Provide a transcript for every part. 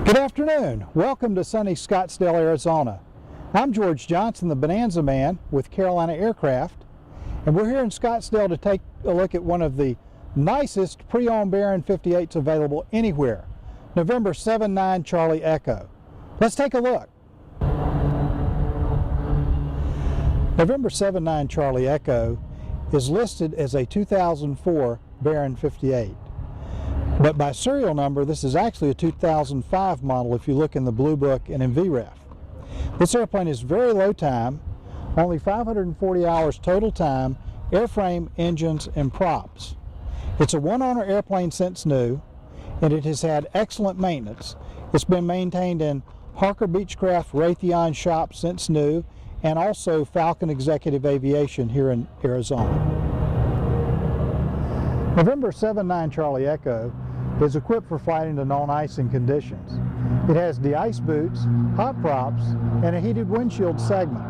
Good afternoon. Welcome to sunny Scottsdale, Arizona. I'm George Johnson, the Bonanza Man with Carolina Aircraft, and we're here in Scottsdale to take a look at one of the nicest pre-owned Baron 58s available anywhere, November 79 Charlie Echo. Let's take a look. November 79 Charlie Echo is listed as a 2004 Baron 58. But by serial number, this is actually a 2005 model if you look in the Blue Book and in VREF. This airplane is very low time, only 540 hours total time, airframe, engines, and props. It's a one-owner airplane since new, and it has had excellent maintenance. It's been maintained in Harker Beechcraft Raytheon shop since new, and also Falcon Executive Aviation here in Arizona. November 79 Charlie Echo is equipped for flight into non-icing conditions. It has de-ice boots, hot props, and a heated windshield segment.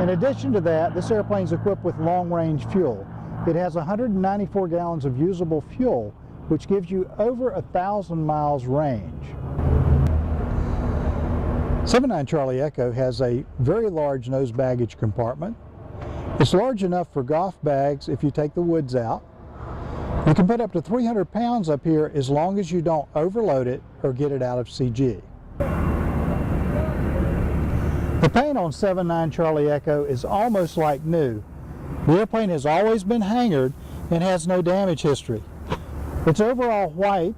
In addition to that, this airplane is equipped with long-range fuel. It has 194 gallons of usable fuel, which gives you over 1,000 miles range. 79 Charlie Echo has a very large nose baggage compartment. It's large enough for golf bags if you take the woods out. You can put up to 300 pounds up here as long as you don't overload it or get it out of CG. The paint on 79 Charlie Echo is almost like new. The airplane has always been hangared and has no damage history. It's overall white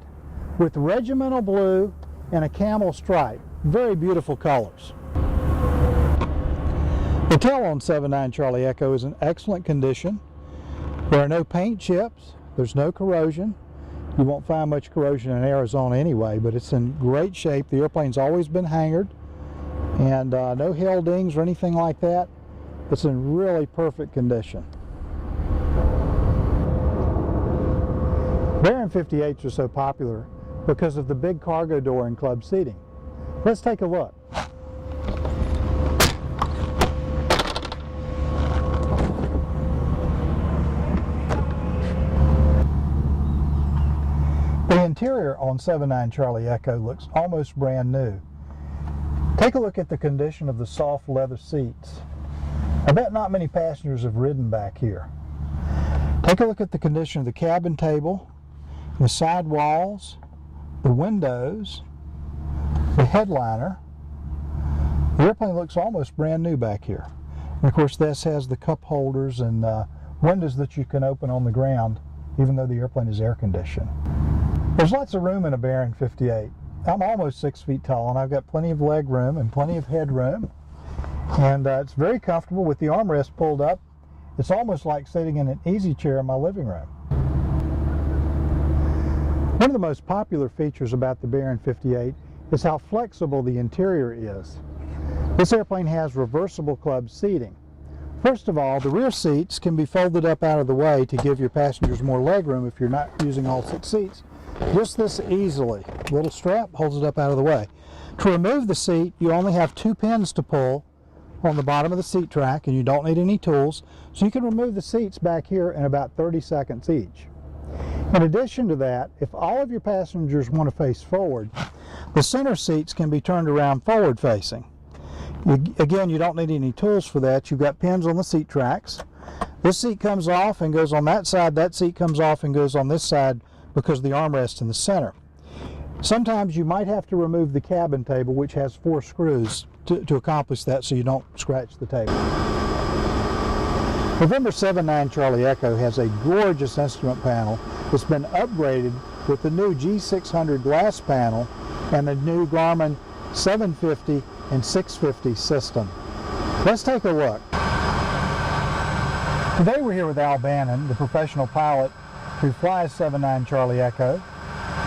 with regimental blue and a camel stripe. Very beautiful colors. The tail on 79 Charlie Echo is in excellent condition. There are no paint chips. There's no corrosion. You won't find much corrosion in Arizona anyway, but it's in great shape. The airplane's always been hangared, and no hail dings or anything like that. It's in really perfect condition. Baron 58s are so popular because of the big cargo door and club seating. Let's take a look. The interior on 79 Charlie Echo looks almost brand new. Take a look at the condition of the soft leather seats. I bet not many passengers have ridden back here. Take a look at the condition of the cabin table, the side walls, the windows, the headliner. The airplane looks almost brand new back here. And of course, this has the cup holders and windows that you can open on the ground, even though the airplane is air conditioned. There's lots of room in a Baron 58. I'm almost 6 feet tall, and I've got plenty of leg room and plenty of headroom. And it's very comfortable with the armrest pulled up. It's almost like sitting in an easy chair in my living room. One of the most popular features about the Baron 58 is how flexible the interior is. This airplane has reversible club seating. First of all, the rear seats can be folded up out of the way to give your passengers more leg room if you're not using all 6 seats. Just this easily. Little strap holds it up out of the way. To remove the seat, you only have 2 pins to pull on the bottom of the seat track, and you don't need any tools, so you can remove the seats back here in about 30 seconds each. In addition to that, if all of your passengers want to face forward, the center seats can be turned around forward facing. Again, you don't need any tools for that. You've got pins on the seat tracks. This seat comes off and goes on that side. That seat comes off and goes on this side because of the armrest in the center. Sometimes you might have to remove the cabin table, which has 4 screws to accomplish that, so you don't scratch the table. November 79 Charlie Echo has a gorgeous instrument panel that's been upgraded with the new G600 glass panel and the new Garmin 750 and 650 system. Let's take a look. Today we're here with Al Bannon, the professional pilot who flies 79 Charlie Echo,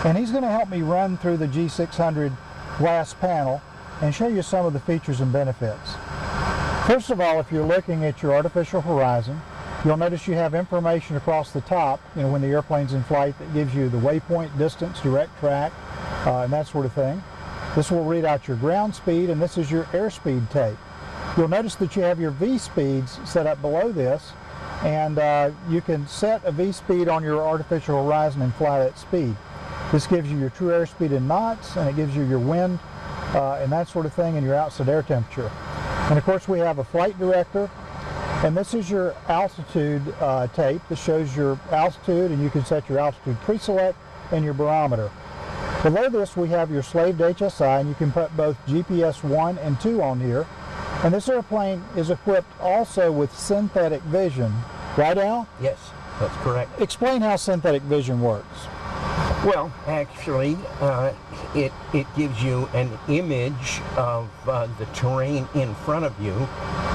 and he's going to help me run through the G600 glass panel and show you some of the features and benefits. First of all, if you're looking at your artificial horizon, you'll notice you have information across the top, when the airplane's in flight, that gives you the waypoint, distance, direct track, and that sort of thing. This will read out your ground speed, and this is your airspeed tape. You'll notice that you have your V speeds set up below this, and you can set a V speed on your artificial horizon and fly that speed. This gives you your true airspeed in knots, and it gives you your wind and that sort of thing, and your outside air temperature. And of course we have a flight director, and this is your altitude tape. This shows your altitude, and you can set your altitude pre-select and your barometer. Below this we have your slaved HSI, and you can put both GPS 1 and 2 on here. And this airplane is equipped also with synthetic vision. Right, Al? Yes, that's correct. Explain how synthetic vision works. Well, actually, it gives you an image of the terrain in front of you,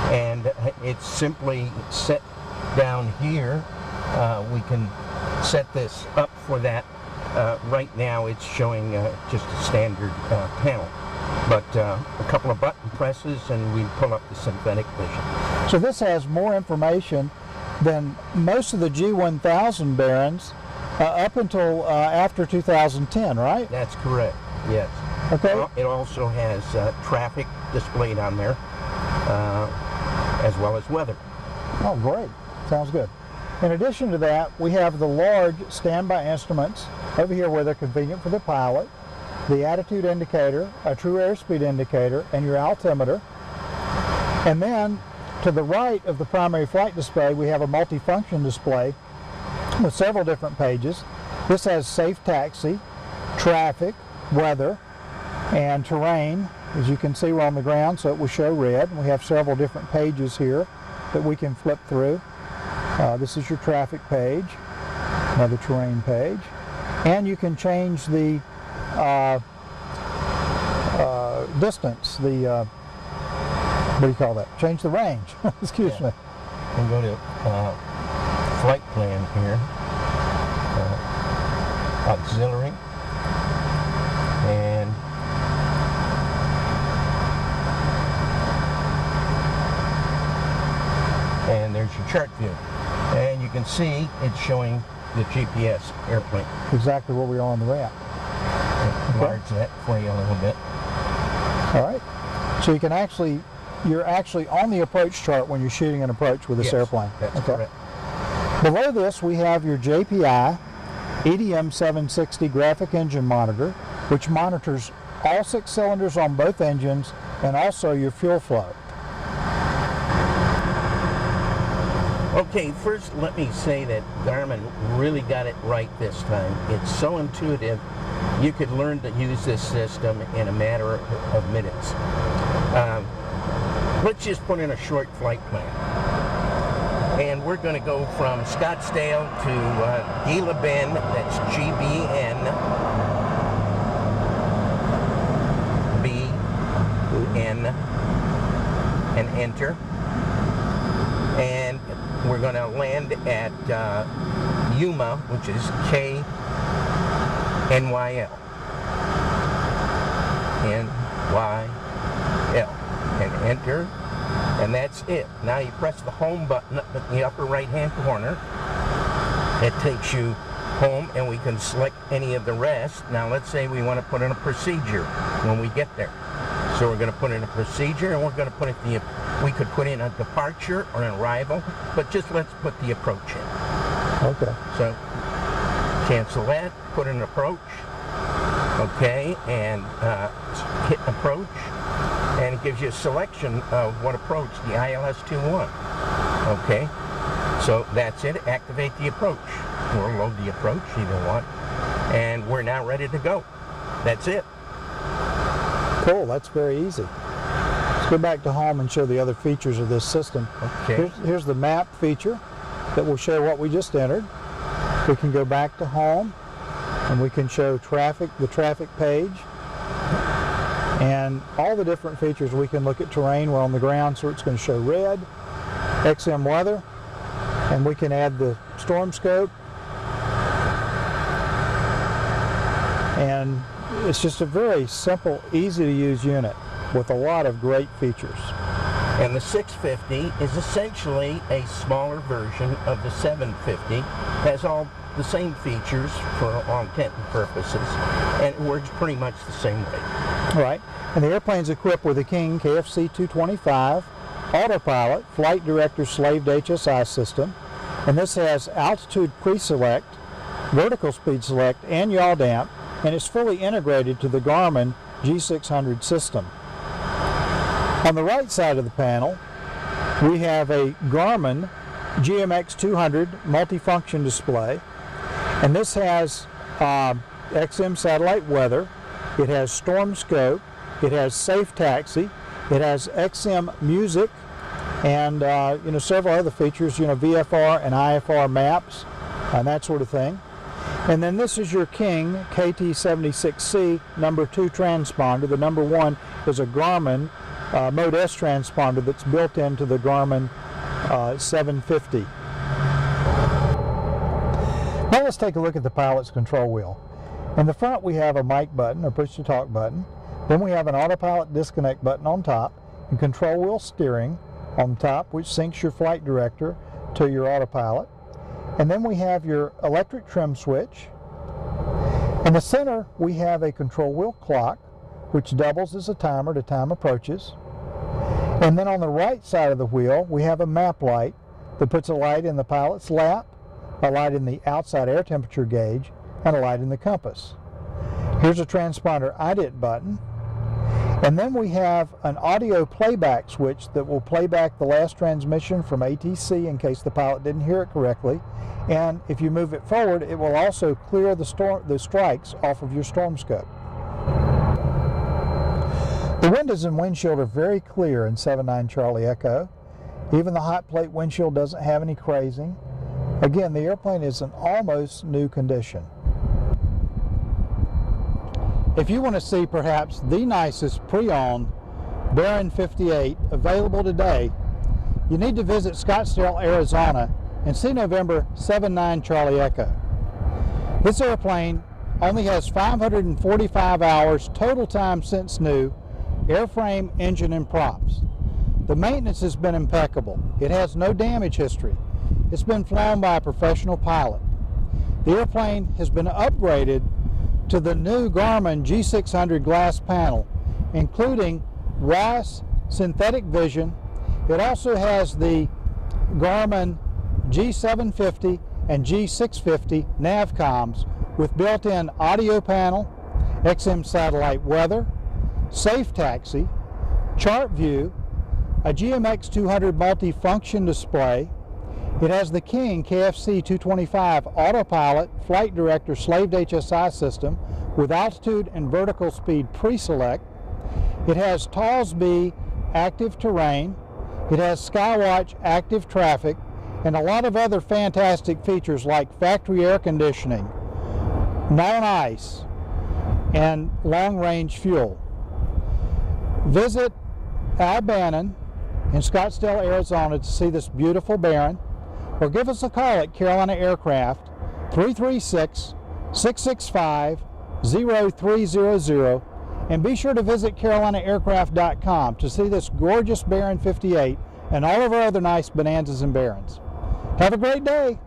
and it's simply set down here. We can set this up for that. Right now it's showing just a standard panel, but a couple of button presses and we pull up the synthetic vision. So this has more information than most of the G1000 Barons up until after 2010, right? That's correct, yes. Okay. It also has traffic displayed on there, as well as weather. Oh, great. Sounds good. In addition to that, we have the large standby instruments over here where they're convenient for the pilot, the attitude indicator, a true airspeed indicator, and your altimeter. And then to the right of the primary flight display, we have a multifunction display with several different pages. This has safe taxi, traffic, weather, and terrain. As you can see, we're on the ground, so it will show red. We have several different pages here that we can flip through. This is your traffic page, another terrain page, and you can change the distance, the what do you call that? Change the range. Excuse me. We'll go to flight plan here, auxiliary, and there's your chart view. And you can see it's showing the GPS airplane. Exactly where we are on the ramp. Enlarge that for you a little bit. All right. So you can actually, you're actually on the approach chart when you're shooting an approach with this airplane. That's correct. Below this we have your JPI N79CE graphic engine monitor, which monitors all 6 cylinders on both engines and also your fuel flow. Okay, first let me say that Garmin really got it right this time. It's so intuitive, you could learn to use this system in a matter of minutes. Let's just put in a short flight plan. And we're going to go from Scottsdale to Gila Bend, that's GBN, BN, and enter. And we're going to land at Yuma, which is KNYL. NYL. And enter. And that's it. Now you press the home button up in the upper right hand corner. It takes you home and we can select any of the rest. Now let's say we want to put in a procedure when we get there. So we're going to put in a procedure and we're going to put it we could put in a departure or an arrival, but just let's put the approach in. Okay. So cancel that, put in approach. Okay, and hit approach. And it gives you a selection of what approach, the ILS-21. Okay, so that's it. Activate the approach. Or load the approach, either one. And we're now ready to go. That's it. Cool, that's very easy. Let's go back to home and show the other features of this system. Okay. Here's the map feature that will show what we just entered. We can go back to home and we can show traffic, the traffic page. And all the different features. We can look at terrain. We're on the ground, so it's going to show red, XM weather, and we can add the storm scope. And it's just a very simple, easy to use unit with a lot of great features. And the 650 is essentially a smaller version of the 750. Has all the same features for all intent and purposes, and it works pretty much the same way. All right, and the airplane's equipped with a King KFC 225, autopilot, flight director slaved HSI system, and this has altitude pre-select, vertical speed select, and yaw damp, and it's fully integrated to the Garmin G600 system. On the right side of the panel, we have a Garmin GMX200 multifunction display, and this has XM satellite weather, it has storm scope, it has safe taxi, it has XM music, and several other features, VFR and IFR maps and that sort of thing. And then this is your King KT76C number 2 transponder. The number 1 is a Garmin Mode S transponder that's built into the Garmin 750. Now let's take a look at the pilot's control wheel. In the front we have a mic button, or push to talk button. Then we have an autopilot disconnect button on top, and control wheel steering on top, which syncs your flight director to your autopilot. And then we have your electric trim switch. In the center we have a control wheel clock, which doubles as a timer to time approaches. And then on the right side of the wheel we have a map light that puts a light in the pilot's lap, a light in the outside air temperature gauge, and a light in the compass. Here's a transponder IDIT button. And then we have an audio playback switch that will play back the last transmission from ATC in case the pilot didn't hear it correctly. And if you move it forward, it will also clear the strikes off of your storm scope. The windows and windshield are very clear in 79 Charlie Echo. Even the hot plate windshield doesn't have any crazing. Again, the airplane is in almost new condition. If you want to see perhaps the nicest pre-owned Baron 58 available today, you need to visit Scottsdale, Arizona and see November 79 Charlie Echo. This airplane only has 545 hours total time since new, airframe, engine, and props. The maintenance has been impeccable. It has no damage history. It's been flown by a professional pilot. The airplane has been upgraded to the new Garmin G600 glass panel, including WAS synthetic vision. It also has the Garmin G750 and G650 navcoms with built-in audio panel, XM satellite weather, safe taxi, chart view, a GMX200 multifunction display. It has the King KFC 225 autopilot flight director slaved HSI system with altitude and vertical speed pre-select. It has TALS-B active terrain. It has Skywatch active traffic and a lot of other fantastic features like factory air conditioning, non-ice, and long-range fuel. Visit Al Bannon in Scottsdale, Arizona to see this beautiful Baron, or give us a call at Carolina Aircraft 336-665-0300, and be sure to visit carolinaAircraft.com to see this gorgeous Baron 58 and all of our other nice Bonanzas and Barons. Have a great day.